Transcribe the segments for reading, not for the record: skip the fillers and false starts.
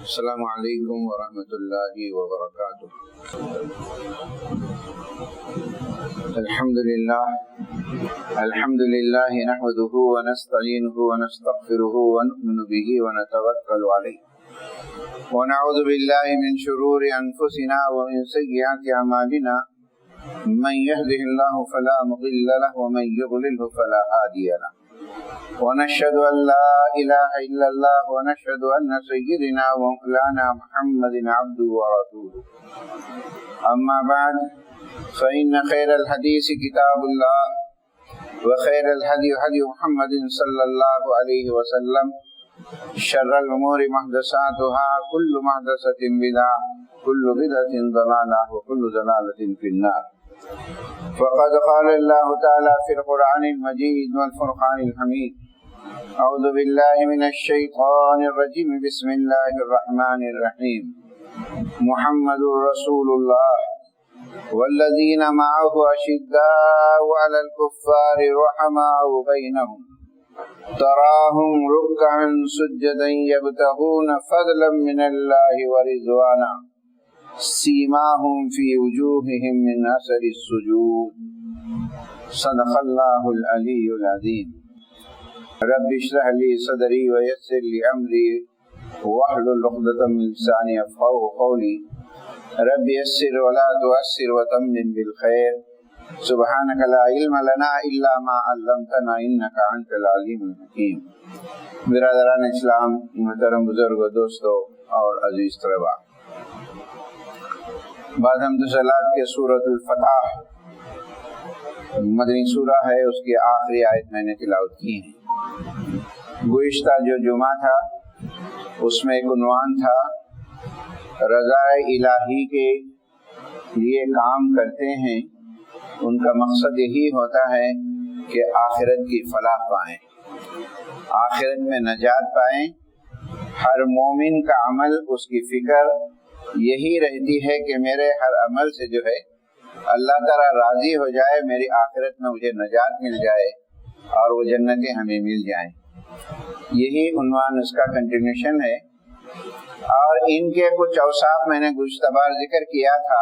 السلام علیکم ورحمۃ اللہ وبرکاتہ۔ الحمد للہ نحمده ونستعینه ونستغفره ونؤمن به ونتوکل علیہ ونعوذ باللہ من شرور انفسنا ومن سیئات اعمالنا من يهده الله فلا مضل له ومن يضلل فلا هادی له ونشهد أن لا إله إلا الله ونشهد أن سيدنا ومولانا محمد عبده ورسوله أما بعد فإن خير الحديث كتاب الله وخير الهدي هدي محمد صلى الله عليه وسلم شر الأمور محدثاتها كل محدثة بدعة كل بدعة ضلالة وكل ضلالة في النار فقد قال الله تعالى في القرآن المجيد والفرقان الحميد أعوذ بالله من الشيطان الرجيم بسم الله الرحمن الرحيم محمد رسول الله والذين معه أشداء على الكفار رحماء بينهم تراهم ركعا سجدا يبتغون فضلا من الله ورضوانا سیماہم فی وجوہہم من اثر السجود صدق اللہ العلی العظیم۔ رب اشرح لی صدری ویسر لی امری واحلل عقدۃ من لسانی یفقہوا قولی رب یسر ولا تعسر وتمم بالخیر سبحانک لا علم لنا الا ما علمتنا انک انت العلیم الحکیم۔ برادران اسلام، محترم بزرگ، دوستو اور عزیز طلباء، بعد حمد و صلوات کے سورۃ الفتح مدنی سورہ ہے، اس کی آخری آیت میں نے تلاوت کی ہے۔ گزشتہ جو جمعہ تھا اس میں ایک عنوان تھا رضا الہی کے لیے کام کرتے ہیں، ان کا مقصد یہی ہوتا ہے کہ آخرت کی فلاح پائیں، آخرت میں نجات پائیں۔ ہر مومن کا عمل، اس کی فکر یہی رہتی ہے کہ میرے ہر عمل سے جو ہے اللہ تعالیٰ راضی ہو جائے، میری آخرت میں مجھے نجات مل جائے اور وہ جنتیں ہمیں مل جائیں۔ یہی عنوان اس کا کنٹینیوشن ہے، اور ان کے کچھ اوصاف میں نے گزشتہ بار ذکر کیا تھا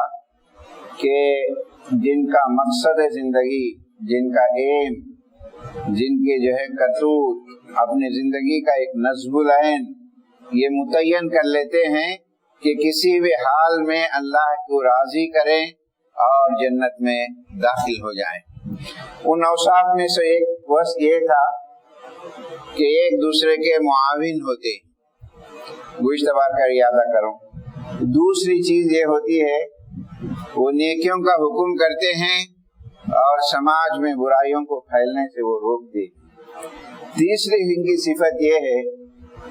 کہ جن کا مقصد ہے زندگی، جن کا ایم، جن کے جو ہے کرتوت، اپنی زندگی کا ایک نصب العین یہ متعین کر لیتے ہیں کہ کسی بھی حال میں اللہ کو راضی کریں اور جنت میں داخل ہو جائیں۔ ان اوصاف میں سے ایک وصف یہ تھا کہ ایک دوسرے کے معاون ہوتے، گزشتہ بار کا یادہ کروں۔ دوسری چیز یہ ہوتی ہے وہ نیکیوں کا حکم کرتے ہیں اور سماج میں برائیوں کو پھیلنے سے وہ روکتے۔ تیسری ان کی صفت یہ ہے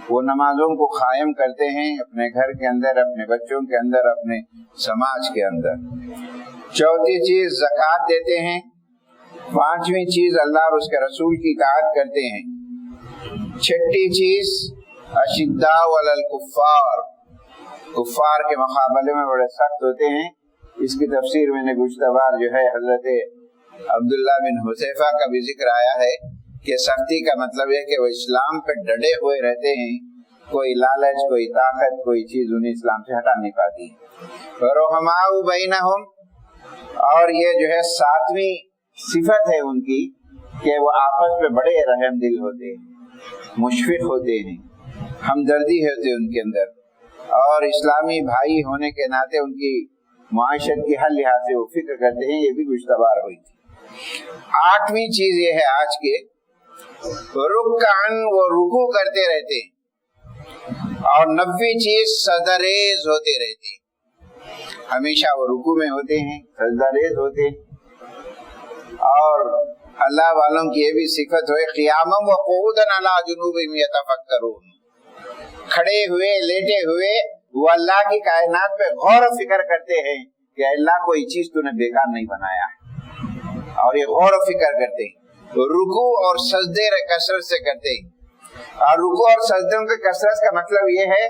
وہ نمازوں کو قائم کرتے ہیں اپنے گھر کے اندر، اپنے بچوں کے اندر، اپنے سماج کے اندر۔ چوتھی چیز زکوٰۃ دیتے ہیں۔ پانچویں چیز اللہ اور اس کے رسول کی اطاعت کرتے ہیں۔ چھٹی چیز اشداء علی الکفار، کفار کے مقابلے میں بڑے سخت ہوتے ہیں۔ اس کی تفسیر میں نے گزشتہ بار جو ہے حضرت عبداللہ بن حذیفہ کا بھی ذکر آیا ہے کہ سختی کا مطلب ہے کہ وہ اسلام پہ ڈٹے ہوئے رہتے ہیں، کوئی لالچ، کوئی طاقت، کوئی چیز انہیں اسلام سے ہٹا نہیں پاتی۔ رحماء بینہم، اور یہ جو ہے ساتویں صفت ہے ان کی کہ وہ آپس میں بڑے رحم دل ہوتے ہیں، مشفق ہوتے ہیں، ہمدردی ہوتے ان کے اندر، اور اسلامی بھائی ہونے کے ناطے ان کی معاشرت کی ہر لحاظ سے وہ فکر کرتے ہیں۔ یہ بھی گزشتہ بار ہوئی تھی۔ آٹھویں چیز یہ ہے آج کے رکعن، وہ رکوع کرتے رہتے ہیں، اور نویں چیز سجدہ-ریز ہوتے رہتے ہیں، ہمیشہ وہ رکوع میں ہوتے ہیں، سجدہ-ریز ہوتے ہیں۔ اور اللہ والوں کی یہ بھی صفت ہوئے قیاما وقعودا علی جنوبہم یتفکرون، کھڑے ہوئے، لیٹے ہوئے وہ اللہ کی کائنات پہ غور و فکر کرتے ہیں کہ اللہ کوئی چیز تو نے بیکار نہیں بنایا، اور یہ غور و فکر کرتے ہیں۔ رکوع اور سجدے کثرت سے کرتے ہیں، اور رکوع اور سجدوں کے کثرت کا مطلب یہ ہے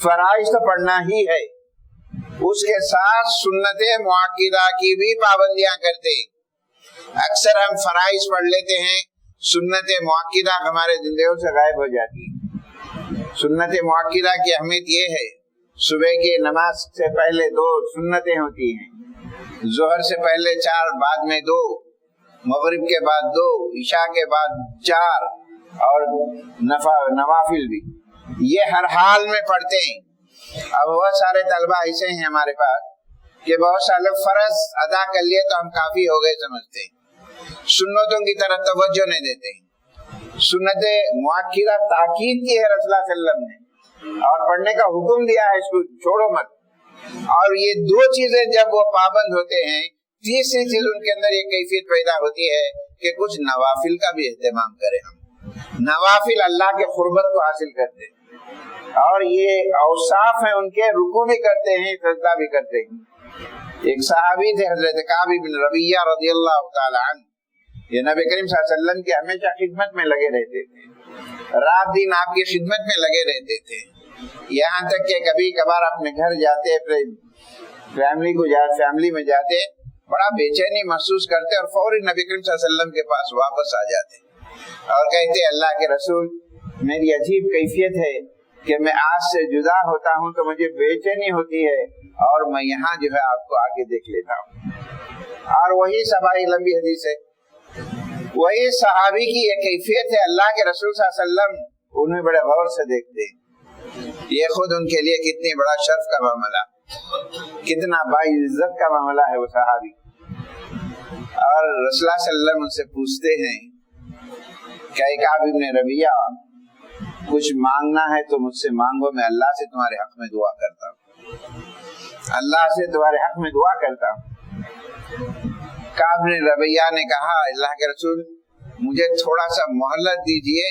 فرائض تو پڑھنا ہی ہے، اس کے ساتھ سنت مؤکدہ کی بھی پابندیاں کرتے ہیں۔ اکثر ہم فرائض پڑھ لیتے ہیں، سنت مؤکدہ ہمارے زندگیوں سے غائب ہو جاتی ہے۔ سنت مؤکدہ کی اہمیت یہ ہے صبح کی نماز سے پہلے 2 سنتیں ہوتی ہیں، ظہر سے پہلے 4، بعد میں 2، مغرب کے بعد 2، عشاء کے بعد 4، اور نوافل بھی یہ ہر حال میں پڑھتے ہیں۔ اب بہت سارے طلبہ ایسے ہیں ہمارے پاس کہ بہت سارے فرض ادا کر لیے تو ہم کافی ہو گئے سمجھتے ہیں، سنتوں کی طرف توجہ نہیں دیتے۔ سنت مؤکدہ تاکید کی ہے رسول اللہ صلی اللہ علیہ وسلم نے، اور پڑھنے کا حکم دیا ہے، اس کو چھوڑو مت۔ اور یہ 2 چیزیں جب وہ پابند ہوتے ہیں، تیسری چیز ان کے اندر یہ کیفیت پیدا ہوتی ہے کہ کچھ نوافل کا بھی اہتمام کریں۔ ہم نوافل اللہ کے قربت کو حاصل کرتے ہیں، اور یہ اوصاف ہیں ان کے، رکوع بھی کرتے ہیں، سجدہ بھی کرتے ہیں۔ ایک صحابی تھے حضرت کعب بن ربیعہ رضی اللہ تعالی عنہ، یہ نبی کریم صلی اللہ علیہ وسلم کے ہمیشہ خدمت میں لگے رہتے تھے، رات دن آپ کی خدمت میں لگے رہتے تھے، یہاں تک کہ کبھی کبھار اپنے گھر جاتے، اپنے فیملی میں جاتے، بڑا بے چینی محسوس کرتے اور فوری نبی کریم صلی اللہ علیہ وسلم کے پاس واپس آ جاتے اور کہتے اللہ کے رسول میری عجیب کیفیت ہے کہ میں آج سے جدا ہوتا ہوں تو مجھے بے چینی ہوتی ہے، اور میں یہاں جو ہے آپ کو آگے دیکھ لیتا ہوں۔ اور وہی صحابی، لمبی حدیث ہے، وہی صحابی کی یہ کیفیت ہے، اللہ کے رسول صلی اللہ علیہ وسلم انہیں بڑے غور سے دیکھتے ہیں۔ یہ خود ان کے لیے کتنی بڑا شرف کا معاملہ، کتنا باعزت کا معاملہ ہے وہ صحابی۔ اور رسول اللہ صلی اللہ علیہ وسلم ان سے پوچھتے ہیں کہ کعب بن ربیعہ کچھ مانگنا ہے تو مجھ سے مانگو، میں اللہ سے تمہارے حق میں دعا کرتا ہوں، اللہ سے تمہارے حق میں دعا کرتا ہوں۔ کعب بن ربیعہ نے کہا اللہ کے رسول مجھے تھوڑا سا مہلت دیجئے،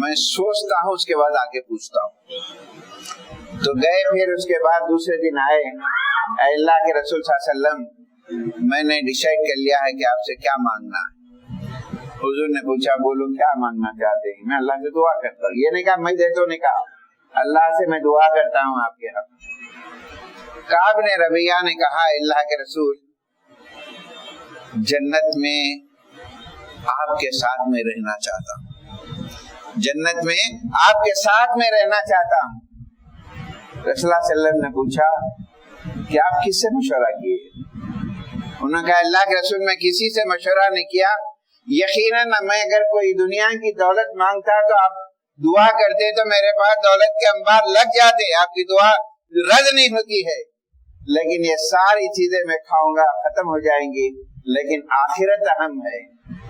میں سوچتا ہوں، اس کے بعد آگے پوچھتا ہوں۔ تو گئے، پھر اس کے بعد دوسرے دن آئے، اے اللہ کے رسول صلی اللہ علیہ وسلم میں نے ڈیسائیڈ کر لیا ہے کہ آپ سے کیا مانگنا ہے۔ حضور نے پوچھا بولو کیا مانگنا چاہتے ہیں؟ میں اللہ سے دعا کرتا ہوں، یہ نہیں کہا میں دیتا ہوں، نہیں کہا اللہ سے میں دعا کرتا ہوں آپ کے حق۔ کعب بن ربیعہ نے کہا اللہ کے رسول جنت میں آپ کے ساتھ میں رہنا چاہتا ہوں، جنت میں آپ کے ساتھ میں رہنا چاہتا ہوں۔ رسول اللہ صلی اللہ علیہ وسلم نے پوچھا کہ آپ کس سے مشورہ کیے؟ انہوں نے کہا اللہ کے رسول میں کسی سے مشورہ نہیں کیا، یقیناً میں اگر کوئی دنیا کی دولت مانگتا تو آپ دعا کرتے تو میرے پاس دولت کے انبار لگ جاتے، آپ کی دعا رد نہیں ہوتی ہے، لیکن یہ ساری چیزیں میں کھاؤں گا ختم ہو جائیں گی، لیکن آخرت اہم ہے،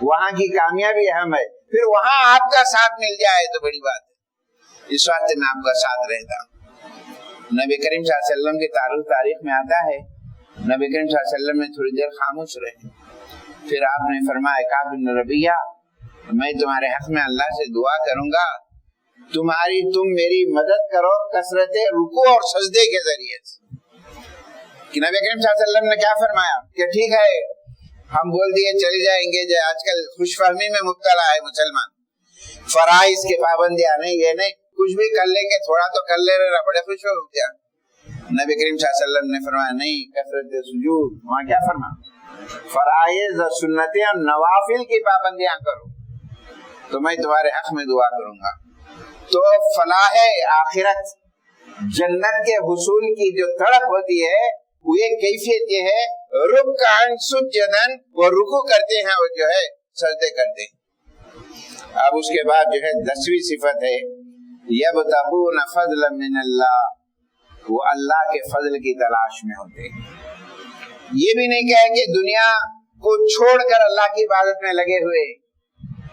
وہاں کی کامیابی اہم ہے، پھر وہاں آپ کا ساتھ مل جائے تو بڑی بات ہے، اس واسطے میں آپ کا ساتھ رہتا ہوں۔ نبی کریم صلی اللہ علیہ وسلم کی تاریخ میں آتا ہے نبی کریم صلی اللہ علیہ وسلم نے تھوڑی دیر خاموش رہے، پھر آپ نے فرمایا کعب بن ربیعہ میں تمہارے حق میں اللہ سے دعا کروں گا، تم میری مدد کرو کثرت رکوع اور سجدے کے ذریعے سے۔ کہ نبی کریم صلی اللہ علیہ وسلم نے کیا فرمایا کہ ٹھیک ہے ہم بول دیے چلے جائیں گے، جو آج کل خوش فہمی میں مبتلا ہے مسلمان، فرائض کی پابندیاں نہیں، یہ نہیں، کچھ بھی کر لیں گے، تھوڑا تو کر لے رہا، بڑے خوش ہو گیا۔ نبی کریم صلی اللہ علیہ وسلم نے فرمایا نہیں، کثرت سجود، وہاں کیا فرمایا فرائض اور سنتیں اور نوافل کی پابندیاں کرو تو میں تمہارے حق میں دعا کروں گا۔ تو فلاح آخرت، جنت کے حصول کی جو تڑپ ہوتی ہے وہ یہ کیفیت یہ ہے رکعن سجدن، وہ رکوع کرتے ہیں اور جو ہے سجدے کرتے ہیں۔ اب اس کے بعد جو ہے 10ویں صفت ہے یبتغون فضلا من اللہ، وہ اللہ کے فضل کی تلاش میں ہوتے ہیں۔ یہ بھی نہیں کہے کہ دنیا کو چھوڑ کر اللہ کی عبادت میں لگے ہوئے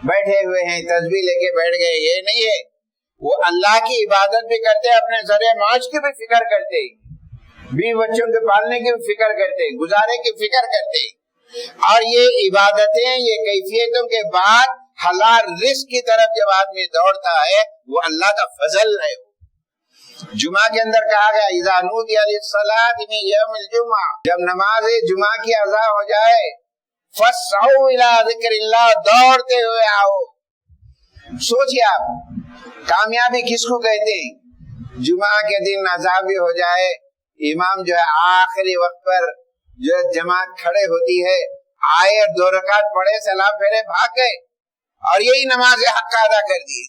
بیٹھے ہوئے ہیں، تسبیح لے کے بیٹھ گئے، یہ نہیں ہے، وہ اللہ کی عبادت بھی کرتے، اپنے ذریعہ معاش کی بھی فکر کرتے، بیوی بچوں کے پالنے کی بھی فکر کرتے، گزارے کی فکر کرتے، اور یہ عبادتیں، یہ کیفیتوں کے بعد حلال رزق کی طرف جب آدمی دوڑتا ہے وہ اللہ کا فضل ہے۔ جمعہ کے اندر کہا گیا اذا نودی للصلاۃ من یوم الجمعہ، جب نماز جمعہ کی اذان ہو جائے فاسعوا الی ذکر اللہ، دوڑتے ہوئے آؤ۔ سوچیے آپ کامیابی کس کو کہتے ہیں؟ جمعہ کے دن اذان بھی ہو جائے، امام جو ہے آخری وقت پر جو جماعت کھڑے ہوتی ہے، آئے اور 2 رکعت پڑھے، سلام پھیرے، بھاگ گئے اور یہی نماز حق ادا کر دی۔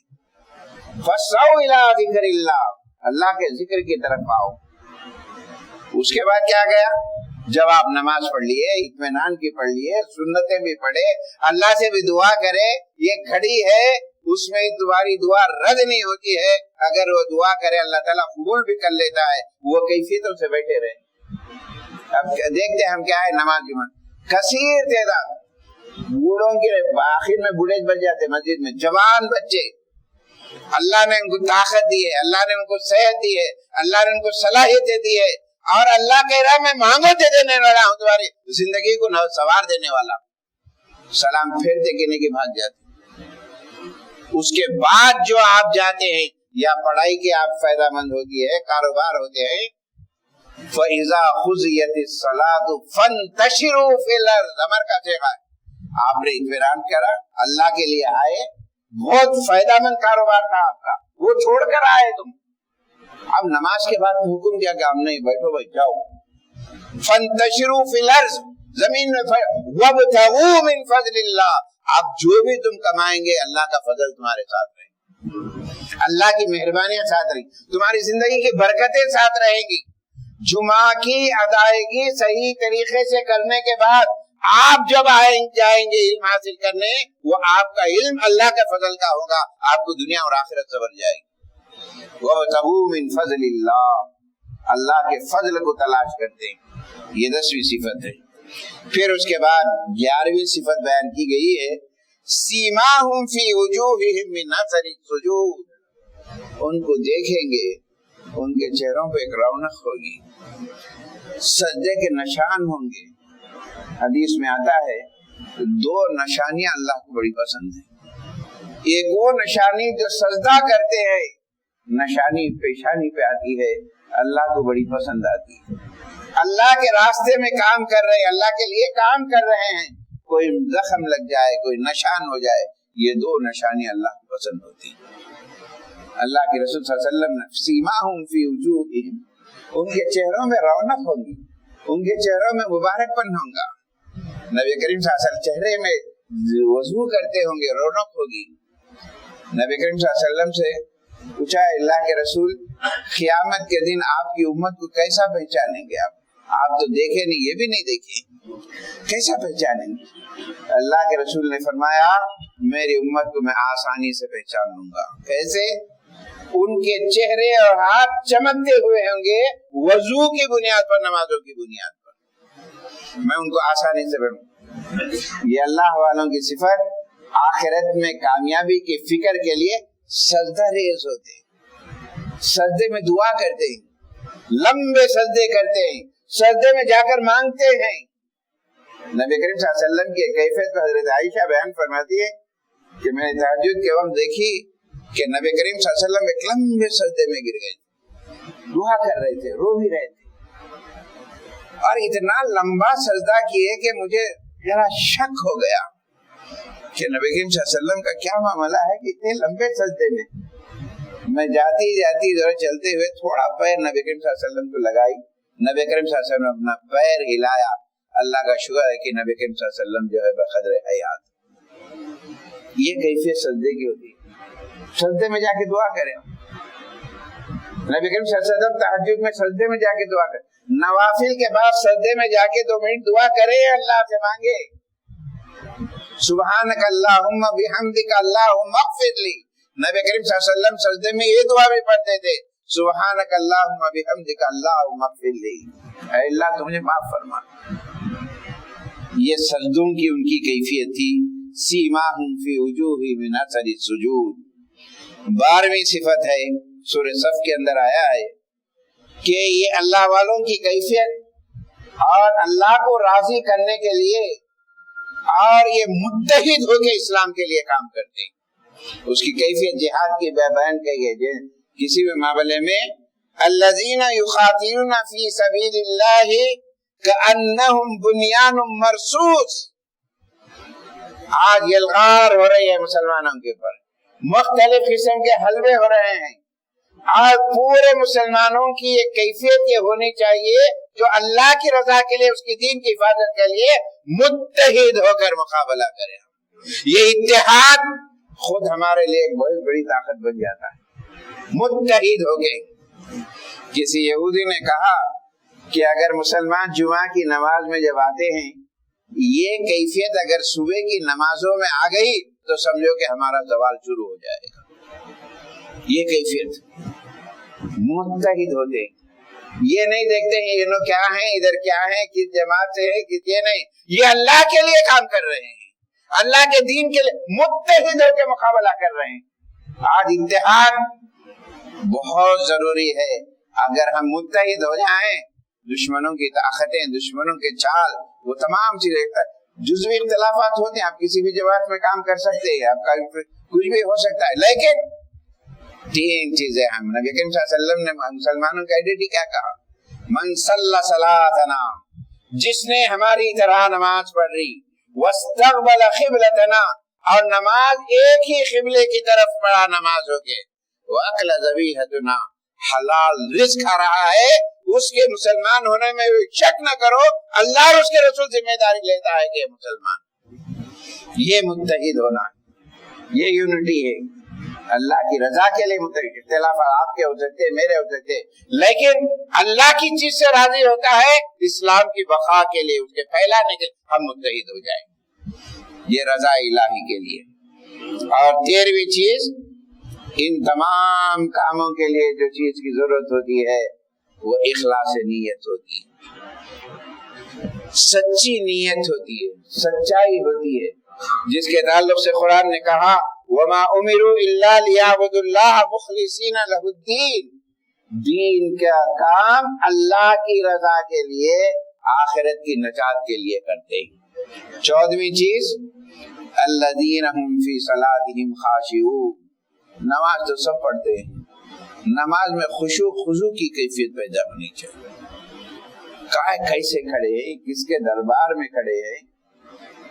فاسعوا الی ذکر اللہ، اللہ کے ذکر کی طرف آؤ۔ اس کے بعد کیا گیا؟ جب آپ نماز پڑھ لیے، اطمینان کی پڑھ لیے، سنتیں بھی پڑھے، اللہ سے بھی دعا کرے، یہ گھڑی ہے اس میں تمہاری دعا رد نہیں ہوتی ہے، اگر وہ دعا کرے اللہ تعالیٰ قبول بھی کر لیتا ہے، وہ کیفیتوں سے بیٹھے رہے۔ اب دیکھتے ہیں ہم کیا ہے نماز جمعہ، کثیر تعداد بوڑھوں کے آخر میں بوڑھے بچ جاتے مسجد میں، جوان بچے، اللہ نے ان کو طاقت دی ہے، اللہ نے ان کو صحت دی ہے، اللہ نے ان کو صلاحیتیں دی ہے، اور اللہ کہہ رہا میں مانگو دے دینے والا ہوں، تمہاری زندگی کو سوار دینے والا ہوں۔ سلام پھیرتے کے نہیں کہ بھاگ جاتے۔ اس کے بعد جو آپ جاتے ہیں یا پڑھائی کے آپ فائدہ مند ہوتی ہے، کاروبار ہوتے ہیں، فَإِذَا خُزِيَتِ الصَّلَاةُ فَانْتَشِرُوا فِي الْأَرْضِ، عمر کا سیغہ ہے، آپ نے اطمینان کرا، اللہ کے لیے آئے، بہت فائدہ مند کاروبار تھا آپ کا، وہ چھوڑ کر آئے تم، اب نماز کے بعد حکم کیا کہ ہم نہیں، بیٹھو بھائی جاؤ، فَانْتَشِرُوا فِي الْأَرْضِ، زمین میں وَابْتَغُوا مِنْ فَضْلِ اللَّهِ، اب جو بھی تم کمائیں گے اللہ کا فضل تمہارے ساتھ رہے، اللہ کی مہربانیاں ساتھ رہیں، تمہاری زندگی کی برکتیں ساتھ رہیں گی۔ جمعہ کی ادائیگی صحیح طریقے سے کرنے کے بعد آپ جب جائیں گے علم حاصل کرنے، وہ آپ کا علم اللہ کے فضل کا ہوگا، آپ کو دنیا اور آخرت سنور جائے گی۔ وَابْتَغُوا مِنْ فَضْلِ اللَّهِ، اللہ کے فضل کو تلاش کرتے ہیں، یہ 10ویں صفت ہے۔ پھر اس کے بعد 11ویں صفت بیان کی گئی ہے، سیماہم فی وجوہہم من اثر السجود، ان کو دیکھیں گے ان کے چہروں پہ ایک رونق ہوگی، سجدے کے نشان ہوں گے۔ حدیث میں آتا ہے 2 نشانیاں اللہ کو بڑی پسند ہیں، ایک وہ نشانی جو سجدہ کرتے ہیں، نشانی پیشانی پہ آتی ہے، اللہ کو بڑی پسند آتی ہے۔ اللہ کے راستے میں کام کر رہے ہیں، اللہ کے لیے کام کر رہے ہیں، کوئی زخم لگ جائے، کوئی نشان ہو جائے، یہ 2 نشانی اللہ کو پسند ہوتی ہیں۔ اللہ کے رسول صلی اللہ علیہ وسلم نے سیماہم فی وجوہہم، ان کے چہروں میں رونق ہوگی، ان کے چہروں میں مبارک پن ہوگا۔ نبی کریم صلی اللہ علیہ وسلم چہرے میں وضو کرتے ہوں گے، رونق ہوگی۔ نبی کریم صلی اللہ علیہ وسلم سے پوچھا اللہ کے رسول قیامت کے دن آپ کی امت کو کیسا پہچانیں گے؟ آپ تو دیکھے نہیں، یہ بھی نہیں دیکھے، کیسا پہچانیں گے؟ اللہ کے رسول نے فرمایا میری امت کو میں آسانی سے پہچان لوں گا۔ کیسے؟ ان کے چہرے اور ہاتھ چمکتے ہوئے ہوں گے، وضو کی بنیاد پر، نمازوں کی بنیاد پر، میں ان کو آسانی سے پہچان۔ یہ اللہ والوں کی صفت، آخرت میں کامیابی کی فکر کے لیے سجدہ ریز ہوتے ہیں، سجدے میں دعا کرتے ہیں، لمبے سجدے کرتے ہیں، سجدے میں جا کر مانگتے ہیں۔ نبی کریم صلی اللہ علیہ وسلم کی کیفیت کو حضرت عائشہ بیان فرماتی ہے کہ میں نے تہجد کے وقت دیکھی کہ نبی کریم صلی اللہ علیہ وسلم ایک لمبے سجدے میں گر گئے تھے، دعا کر رہے تھے، رو بھی رہے تھے، اور اتنا لمبا سجدہ کیے کہ مجھے ذرا شک ہو گیا کہ نبی کریم صلی اللہ علیہ وسلم کا کیا معاملہ ہے کہ اتنے لمبے سجدے میں۔ میں جاتی ذرا چلتے ہوئے تھوڑا پیر نبی کریم صلی اللہ علیہ وسلم کو لگائی، نبی کریم صلی اللہ علیہ وسلم نے اپنا پیر ہلایا، اللہ کا شکر ہے کہ نبی کریم صلی اللہ علیہ وسلم جو ہے بقدر حیات۔ یہ کیفیت سجدے کی ہوتی ہے، سجدے میں جا کے دعا کریں۔ نبی کریم صلی اللہ علیہ وسلم تہجد میں سجدے میں جا کے دعا کریں، نوافل کے بعد سجدے میں جا کے 2 منٹ دعا کریں، اللہ سے مانگے، سبحانک اللہم بحمدک اللہم اغفر لی۔ نبی کریم صلی اللہ علیہ وسلم سجدے میں یہ دعا بھی پڑھتے تھے، سبحانک اللہم بحمدک اللہم اغفر لی، اے اللہ تو مجھے معاف فرما۔ یہ سجدوں کی ان کی کیفیت تھی، سیماہم فی وجوہہم من اثر السجود۔ 12ویں صفت ہے، سورہ صف کے اندر آیا ہے کہ یہ اللہ والوں کی کیفیت اور اللہ کو راضی کرنے کے لیے اور یہ متحد ہو کے اسلام کے لیے کام کرتے ہیں۔ اس کی کیفیت جہاد کی بیان کی ہے کسی بھی معاملے میں، الذین یقاتلون فی سبیل اللہ کأنہم بنیان مرصوص۔ آج یلغار ہو رہی ہے مسلمانوں کے اوپر، مختلف قسم کے حلوے ہو رہے ہیں، آج پورے مسلمانوں کی ایک کیفیت یہ ہونی چاہیے جو اللہ کی رضا کے لیے، اس کی دین کی حفاظت کے لیے متحد ہو کر مقابلہ کرے۔ یہ اتحاد خود ہمارے لیے ایک بہت بڑی طاقت بن جاتا ہے، متحد ہو گئے۔ کسی یہودی نے کہا کہ اگر مسلمان جمعہ کی نماز میں جب آتے ہیں یہ کیفیت اگر صبح کی نمازوں میں آ گئی تو سمجھو کہ ہمارا زوال شروع ہو جائے گا. یہ کیفیت متحد ہوتے ہیں, یہ نہیں دیکھتے ہیں یہ لوگ کیا ہیں, ادھر کیا ہیں, کس جماعت سے ہے, کس یہ نہیں, یہ اللہ کے لیے کام کر رہے ہیں, اللہ کے دین کے لیے متحد ہو کے مقابلہ کر رہے ہیں. آج اتحاد بہت ضروری ہے. اگر ہم متحد ہو جائیں, دشمنوں کی طاقتیں, دشمنوں کے چال, وہ تمام چیزیں, جزوی اختلافات ہوتے ہیں, آپ کسی بھی جماعت میں کام کر سکتے ہیں, آپ کا کچھ بھی ہو سکتا ہے, لیکن تین چیزیں ہم نبی کریم صلی اللہ علیہ وسلم نے مسلمانوں کا آئیڈینٹی کیا کہا, من صلی صلاتنا, جس نے ہماری طرح نماز پڑھ لی, واستقبل قبلتنا, اور نماز ایک ہی قبلے کی طرف پڑھا نماز ہو کے, واکل ذبیحتنا, حلال رزق کھا رہا ہے, اس کے مسلمان ہونے میں شک نہ کرو, اللہ اور اس کے رسول ذمہ داری لیتا ہے کہ مسلمان. یہ متحد ہونا, یہ یونٹی ہے, اللہ کی رضا کے لیے متحد. اختلافات آپ کے ہو سکتے, میرے ہو سکتے, لیکن اللہ کی چیز سے راضی ہوتا ہے, اسلام کی بقا کے لیے, اس کے پھیلانے کے لیے ہم متحد ہو جائیں. یہ رضا الہی کے لیے. اور 13ویں چیز, ان تمام کاموں کے لیے جو چیز کی ضرورت ہوتی ہے وہ اخلاص نیت ہوتی ہے, سچی نیت ہوتی ہے, سچائی ہوتی ہے, جس کے تعلق سے قرآن نے کہا وَمَا أُمِرُوا إِلَّا لِيَعْبُدُوا اللَّهَ مُخْلِصِينَ لَهُ الدِّينَ. دین کا کام اللہ کی رضا کے لیے, آخرت کی نجات کے لیے کرتے ہیں. 14ویں چیز, الَّذِينَ هُمْ فِي صَلَاتِهِمْ خَاشِعُونَ. نماز تو سب پڑھتے ہیں, نماز میں خشوع خضوع کی کیفیت پیدا ہونی چاہیے. کیسے کھڑے ہیں, کس کے دربار میں کھڑے ہیں,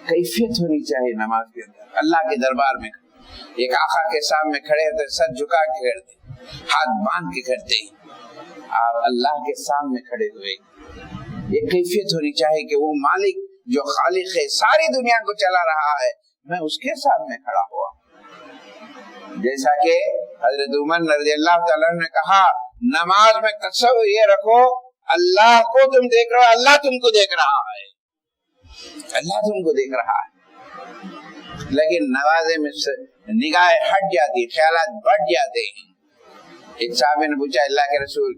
کیفیت ہونی چاہیے نماز کے اندر. اللہ کے دربار میں ایک آقا کے سامنے کھڑے ہوتے, سر جھکا کے کرتے, ہاتھ باندھ کے کرتے, آپ اللہ کے سامنے کھڑے ہوئے. یہ کیفیت ہونی چاہیے کہ وہ مالک جو خالق ہے, ساری دنیا کو چلا رہا ہے, میں اس کے سامنے کھڑا ہوا. جیسا کہ حضرت عمر رضی اللہ تعالیٰ نے کہا, نماز میں تصور یہ رکھو اللہ کو تم دیکھ رہے ہو, اللہ تم کو دیکھ رہا ہے, اللہ تم کو دیکھ رہا ہے. لیکن نمازے میں نگاہیں ہٹ جاتی, خیالات بڑھ جاتے ہیں. ایک صحابی نے پوچھا, اللہ کے رسول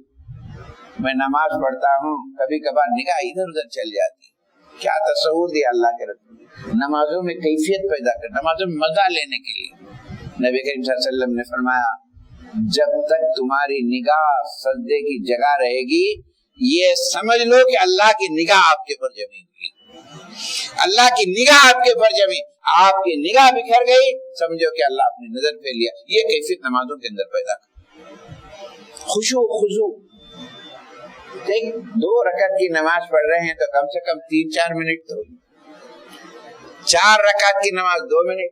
میں نماز پڑھتا ہوں, کبھی کبھار نگاہ ادھر ادھر چل جاتی, کیا تصور دیا اللہ کے رسول, نمازوں میں کیفیت پیدا کر, نمازوں میں مزہ لینے کے لیے. نبی کریم صلی اللہ علیہ وسلم نے فرمایا, جب تک تمہاری نگاہ سجدے کی جگہ رہے گی, یہ سمجھ لو کہ اللہ کی نگاہ آپ کے اوپر جمی ہوئی, اللہ کی نگاہ آپ کے اوپر جمی, آپ کی نگاہ بکھر گئی, سمجھو کہ اللہ اپنی نظر پہ لیا. یہ کیفیت نمازوں کے اندر پیدا کر. خشوع خضوع. دیکھ, 2 رکعت کی نماز پڑھ رہے ہیں تو کم سے کم 3-4 منٹ تو, 4 رکعت کی نماز 2 منٹ,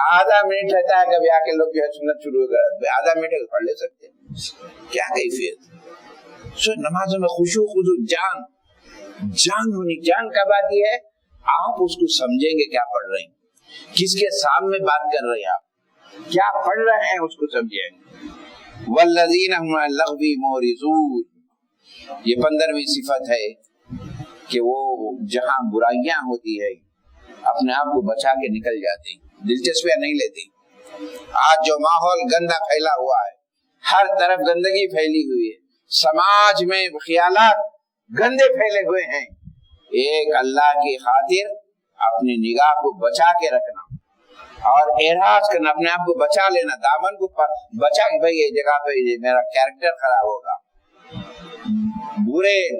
آدھا منٹ رہتا ہے. کبھی آ کے لوگ جو ہے سنت شروع ہو گیا, آدھا منٹ پڑھ لے سکتے ہیں. کیا کیفیت. سو نمازوں میں خشوع خضوع, جان ہونی. جان کب آتی ہے, آپ اس کو سمجھیں گے کیا پڑھ رہے ہیں, کس کے سامنے بات کر رہے ہیں, آپ کیا پڑھ رہے ہیں اس کو سمجھیں. والذین هم عن اللغو معرضون. یہ 15ویں صفت ہے کہ وہ جہاں برائیاں ہوتی ہے اپنے آپ کو بچا کے نکل جاتے, دلچسپیاں نہیں لیتے. آج جو ماحول گندا پھیلا ہوا ہے, ہر طرف گندگی پھیلی ہوئی ہے, سماج میں خیالات گندے پھیلے ہوئے ہیں. ایک اللہ کی خاطر اپنی نگاہ کو بچا کے رکھنا اور احراز کرنا, اپنے آپ کو بچا لینا, دامن کو بچا کہ بھئی یہ جگہ پہ میرا کیریکٹر خراب ہوگا.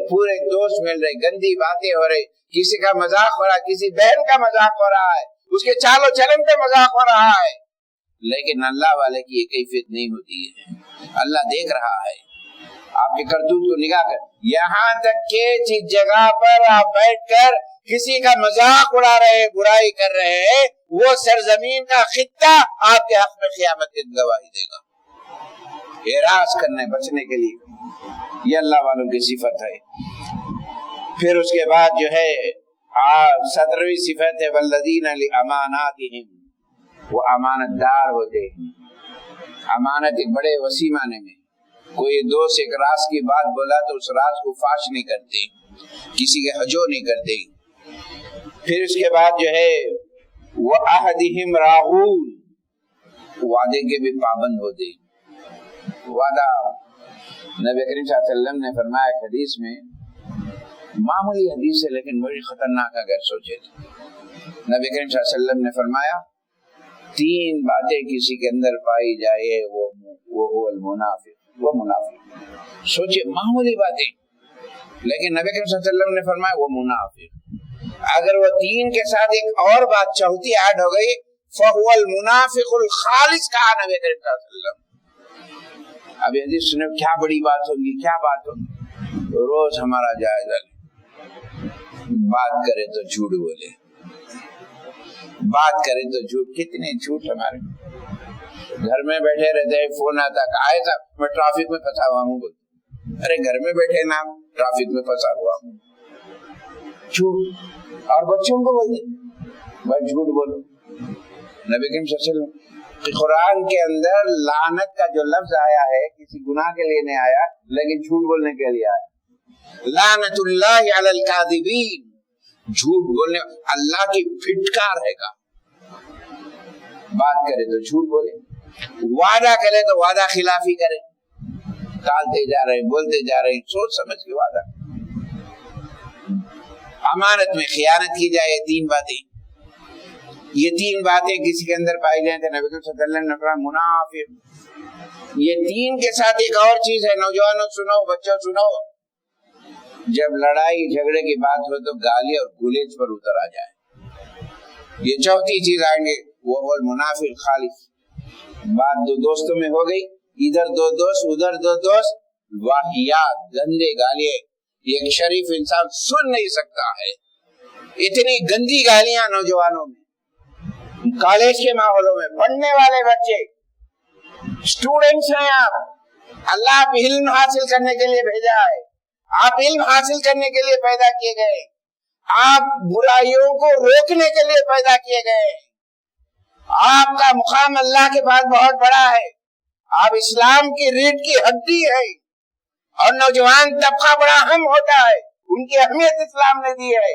پورے دوست مل رہے, گندی باتیں ہو رہی, کسی کا مذاق ہو رہا ہے, کسی بہن کا مذاق ہو رہا ہے, اس کے چال و چلن پہ مذاق ہو رہا ہے. لیکن اللہ والے کی یہ کیفیت نہیں ہوتی ہے. اللہ دیکھ رہا ہے آپ کے کرتوت کو نگاہ کر. یہاں تک کہ جس جگہ پر آپ بیٹھ کر کسی کا مذاق اڑا رہے, برائی کر رہے ہیں, وہ سرزمین کا خطہ آپ کے حق میں قیامت کی گواہی دے گا. اعراض کرنے, بچنے کے لیے, یہ اللہ والوں کی صفت ہے. پھر اس کے بعد جو ہے 17ویں صفت ہے والذین لاماناتہم, وہ امانت دار ہوتے ہیں. امانت ایک بڑے وسیع معنی میں, کوئی دوست ایک راز کی بات بولا تو اس راز کو فاش نہیں کرتے، کسی کے حجو نہیں کرتے۔ پھر اس کے بعد جو ہے وَأَحَدِهِمْ رَاعُونَ، وعدے کے بھی پابند ہوتے۔ وعدہ نبی کریم صلی اللہ علیہ وسلم نے فرمایا ایک حدیث میں، معمولی حدیث ہے لیکن بڑی خطرناک اگر سوچے تو، نبی کریم صلی اللہ علیہ وسلم نے فرمایا 3 باتیں کسی کے اندر پائی جائے وہ المنافق، وہ منافق۔ سوچے معمولی باتیں، لیکن نبی کریم صلی اللہ علیہ وسلم نے فرمایا وہ منافق۔ اگر وہ 3 کے ساتھ ایک اور بات چوتھی ایڈ ہو گئی فَهُوَ الْمُنَافِقُ الْخَالِصُ، کہا نبی کریم صلی اللہ علیہ وسلم۔ اب یہ حدیث سنیں کیا بڑی بات ہوگی، کیا بات ہوگی۔ روز ہمارا جائزہ لیں، بات کرے تو جھوٹ بولے، بات کرے تو جھوٹ۔ کتنے جھوٹ ہمارے گھر میں بیٹھے رہتے ہیں، فون آتا آئے تھا میں ٹرافک میں پھنسا ہوا ہوں، ارے گھر میں بیٹھے نا ٹرافک میں پھنسا ہوا ہوں، جھوٹ۔ اور بچوں کو بولتے بھائی جھوٹ بولو۔ نبی کریم صلی اللہ علیہ وسلم قرآن کے اندر لعنت کا جو لفظ آیا ہے کسی گناہ کے لیے نہیں آیا لیکن جھوٹ بولنے کے لیے آیا۔ لعنت اللہ علی الکاذبین، جھوٹ بولنے، اللہ کی پھٹکار ہے گا۔ بات کرے تو جھوٹ بولے، وعدہ کرے تو وعدہ خلافی کرے، ٹالتے جا رہے ہیں، بولتے جا رہے ہیں، سوچ سمجھ کے وعدہ۔ امانت میں خیانت کی جائے، 3 باتیں، یہ 3 باتیں کسی کے اندر پائی جائیں تو نبی صلی اللہ علیہ وسلم نے فرمایا منافق۔ یہ 3 کے ساتھ ایک اور چیز ہے، نوجوانوں سنو، بچوں سنو، جب لڑائی جھگڑے کی بات ہو تو گالی اور گلیچ پر اتر آ جائے۔ یہ چوتھی چیز آئیں گے وہ المنافق خالص۔ بات 2 دوستوں میں ہو گئی، ادھر 2 دوست ادھر 2 دوست، واہیات گندے گالیاں ایک شریف انسان سن نہیں سکتا ہے۔ اتنی گندی گالیاں نوجوانوں میں، کالج کے ماحولوں میں، پڑھنے والے بچے، اسٹوڈنٹس ہیں آپ، اللہ آپ علم حاصل کرنے کے لیے بھیجا ہے، آپ علم حاصل کرنے کے لیے پیدا کیے گئے، آپ برائیوں کو روکنے کے لیے پیدا کیے گئے، آپ کا مقام اللہ کے پاس بہت بڑا ہے، آپ اسلام کی ریڑھ کی ہڈی ہے، اور نوجوان طبقہ بڑا اہم ہوتا ہے، ان کی اہمیت اسلام نے دی ہے،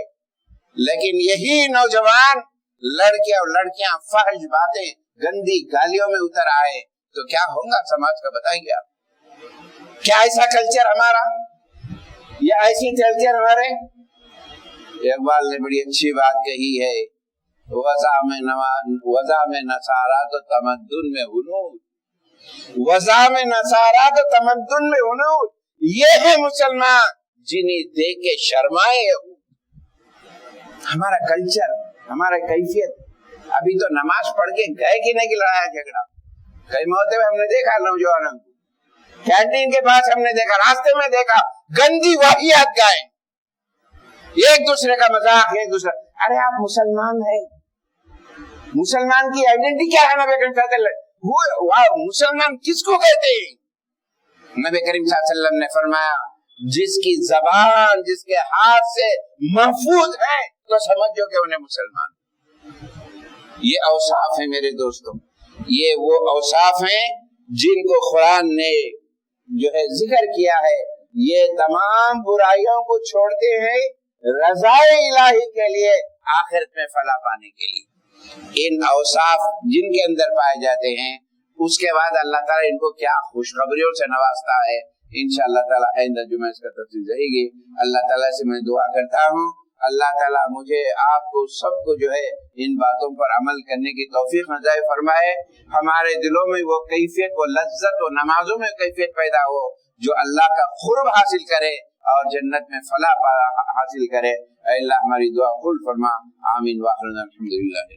لیکن یہی نوجوان لڑکے اور لڑکیاں فحش باتیں گندی گالیوں میں اتر آئے تو کیا ہوگا سماج کا، بتائیے آپ۔ کیا ایسا کلچر ہمارا، یا ایسی کلچر ہمارے؟ اقبال نے بڑی اچھی بات کہی ہے، وضع میں نصارا تو تمدن میں ہنود، وضع میں نصارا تو تمدن میں ہنود، یہ ہے مسلمان جنہیں دیکھ کے شرمائے۔ ہمارا کلچر، ہمارا کیفیت، ابھی تو نماز پڑھ کے گئے کہ نہیں کہ لڑایا جھگڑا، کئی موقع میں ہم نے دیکھا نوجوانوں کو کینٹین کے پاس، ہم نے دیکھا راستے میں دیکھا گندی واہیات گائے، ایک دوسرے کا مذاق، ایک دوسرے، ارے آپ مسلمان ہیں، مسلمان کی آئیڈینٹی کیا ہے؟ نبی کریم صلی اللہ علیہ وسلم، مسلمان کس کو کہتے ہیں؟ نبی کریم صلی اللہ علیہ وسلم نے فرمایا جس کی زبان جس کے ہاتھ سے محفوظ ہے تو سمجھو کہ انہیں مسلمان۔ یہ اوصاف ہیں میرے دوستوں، یہ وہ اوصاف ہیں جن کو قرآن نے جو ہے ذکر کیا ہے، یہ تمام برائیوں کو چھوڑتے ہیں رضا الہی کے لیے، آخرت میں فلاح پانے کے لیے۔ ان اوصاف جن کے اندر پائے جاتے ہیں، اس کے بعد اللہ تعالیٰ ان کو کیا خوشخبریوں سے نوازتا ہے، انشاءاللہ تعالیٰ آئندہ جمعہ اس کا تفصیل رہے گی۔ اللہ تعالیٰ سے میں دعا کرتا ہوں اللہ تعالیٰ مجھے آپ کو سب کو جو ہے ان باتوں پر عمل کرنے کی توفیق عطا فرمائے، ہمارے دلوں میں وہ کیفیت، وہ لذت، و نمازوں میں کیفیت پیدا ہو جو اللہ کا قرب حاصل کرے اور جنت میں فلاح حاصل کرے۔ اے اللہ ہماری دعا قبول فرما، آمین، وآخر الحمدللہ۔